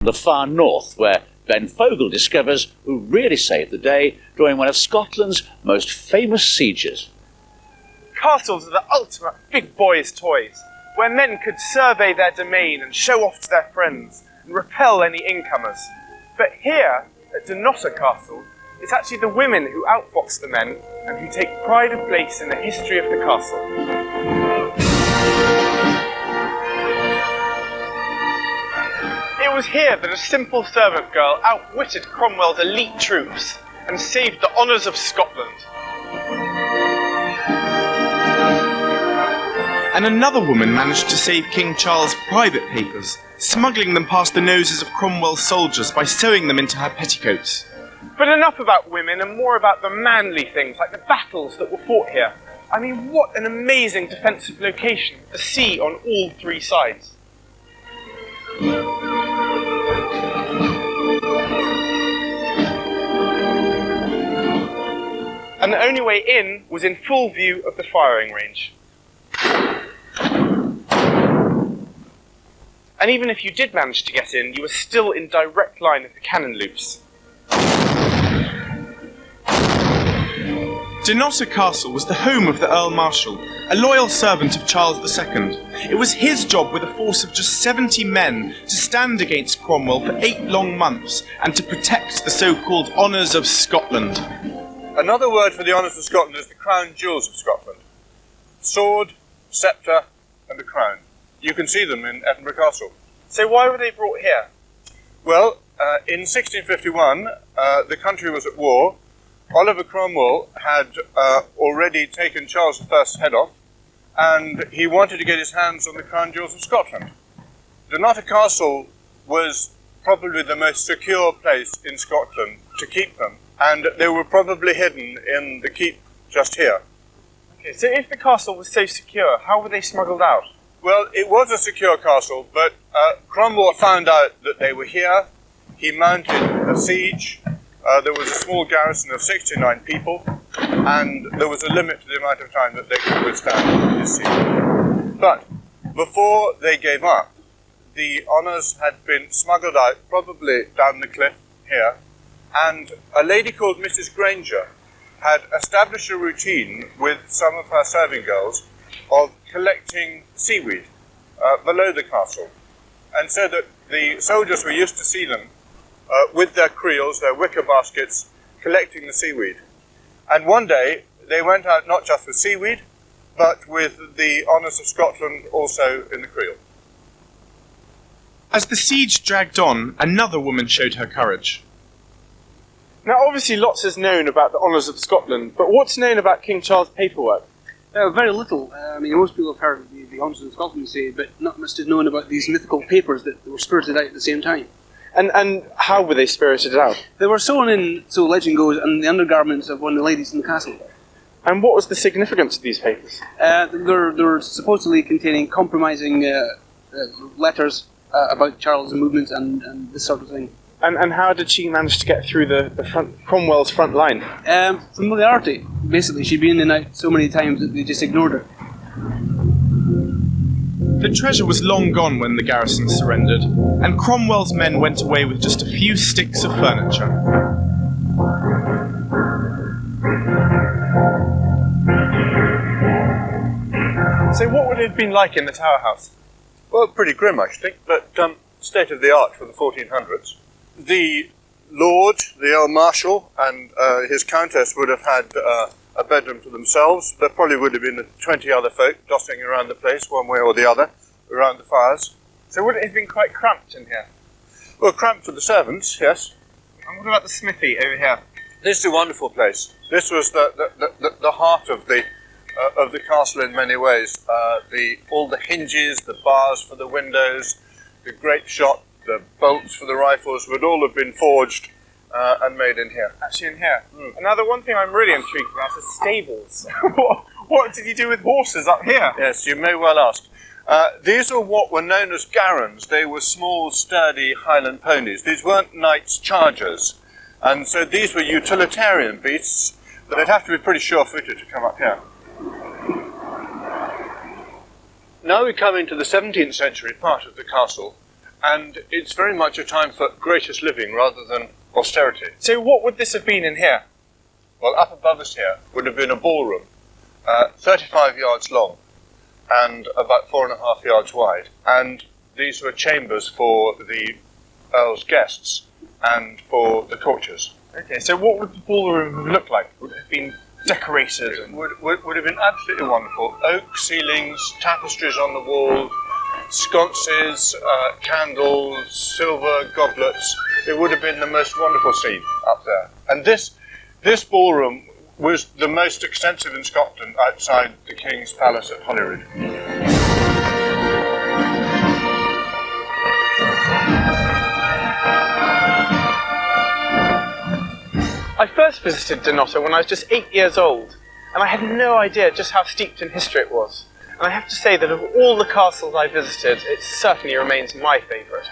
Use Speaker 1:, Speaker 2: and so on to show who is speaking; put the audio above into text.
Speaker 1: the far north, where Ben Fogle discovers who really saved the day during one of Scotland's most famous sieges.
Speaker 2: Castles are the ultimate big boys' toys, where men could survey their domain and show off to their friends and repel any incomers. But here, at Dunnotar Castle, it's actually the women who outfox the men and who take pride of place in the history of the castle. It was here that a simple servant girl outwitted Cromwell's elite troops and saved the honours of Scotland.
Speaker 3: And another woman managed to save King Charles' private papers, smuggling them past the noses of Cromwell's soldiers by sewing them into her petticoats.
Speaker 2: But enough about women and more about the manly things, like the battles that were fought here. I mean, what an amazing defensive location, the sea on all three sides. And the only way in was in full view of the firing range. And even if you did manage to get in, you were still in direct line of the cannon loops.
Speaker 3: Dunnotar Castle was the home of the Earl Marshal, a loyal servant of Charles II. It was his job, with a force of just 70 men, to stand against Cromwell for 8 long months and to protect the so-called honours of Scotland.
Speaker 4: Another word for the honours of Scotland is the crown jewels of Scotland. Sword, sceptre and a crown. You can see them in Edinburgh Castle.
Speaker 2: So why were they brought here?
Speaker 4: Well, in 1651, the country was at war. Oliver Cromwell had already taken Charles I's head off, and he wanted to get his hands on the crown jewels of Scotland. Dunnotar Castle was probably the most secure place in Scotland to keep them, and they were probably hidden in the keep just here.
Speaker 2: Okay, so if the castle was so secure, how were they smuggled out?
Speaker 4: Well, it was a secure castle, but Cromwell found out that they were here. He mounted a siege. There was a small garrison of 69 people, and there was a limit to the amount of time that they could withstand his siege. But before they gave up, the honours had been smuggled out, probably down the cliff here, and a lady called Mrs. Granger had established a routine with some of her serving girls of collecting seaweed below the castle. And so that the soldiers were used to see them with their creels, their wicker baskets, collecting the seaweed. And one day they went out not just with seaweed, but with the honours of Scotland also in the creel.
Speaker 3: As the siege dragged on, another woman showed her courage.
Speaker 2: Now obviously lots is known about the honours of Scotland, but what's known about King Charles' paperwork?
Speaker 5: Very little. I mean, most people have heard the honours of Scotland say, but not much is known about these mythical papers that were spirited out at the same time.
Speaker 2: And how were they spirited out?
Speaker 5: They were sewn in, so legend goes, in the undergarments of one of the ladies in the castle.
Speaker 2: And what was the significance of these papers?
Speaker 5: They're supposedly containing compromising letters about Charles' movements and this sort of thing.
Speaker 2: And how did she manage to get through Cromwell's front line?
Speaker 5: Familiarity. Basically, she'd been in and out so many times that they just ignored her.
Speaker 3: The treasure was long gone when the garrison surrendered, and Cromwell's men went away with just a few sticks of furniture.
Speaker 2: So what would it have been like in the Tower House?
Speaker 4: Well, pretty grim, I should think, but state of the art for the 1400s. The Lord, the Earl Marshal, and his Countess would have had a bedroom to themselves. There probably would have been 20 other folk dotting around the place, one way or the other, around the fires.
Speaker 2: So would it have been quite cramped in here?
Speaker 4: Well, cramped for the servants, yes.
Speaker 2: And what about the smithy over here?
Speaker 4: This is a wonderful place. This was the heart of the castle in many ways. All the hinges, the bars for the windows, the grape shot, the bolts for the rifles would all have been forged and made in here.
Speaker 2: Actually in here. And now the one thing I'm really intrigued about is stables. What did you do with horses up here?
Speaker 4: Yes, you may well ask. These are what were known as garrons. They were small, sturdy Highland ponies. These weren't knights' chargers. And so these were utilitarian beasts, but they'd have to be pretty sure-footed to come up here. Now we come into the 17th century part of the castle, and it's very much a time for gracious living rather than austerity.
Speaker 2: So what would this have been in here?
Speaker 4: Well, up above us here would have been a ballroom, 35 yards long and about 4.5 yards wide, and these were chambers for the Earl's guests and for the courtiers.
Speaker 2: Okay, so what would the ballroom have looked like? Would it have been decorated?
Speaker 4: It would have been absolutely wonderful. Oak ceilings, tapestries on the wall, sconces, candles, silver goblets. It would have been the most wonderful scene up there. And this ballroom was the most extensive in Scotland outside the King's Palace at Holyrood.
Speaker 2: I first visited Dunnotar when I was just 8 years old, and I had no idea just how steeped in history it was. And I have to say that of all the castles I visited, it certainly remains my favourite.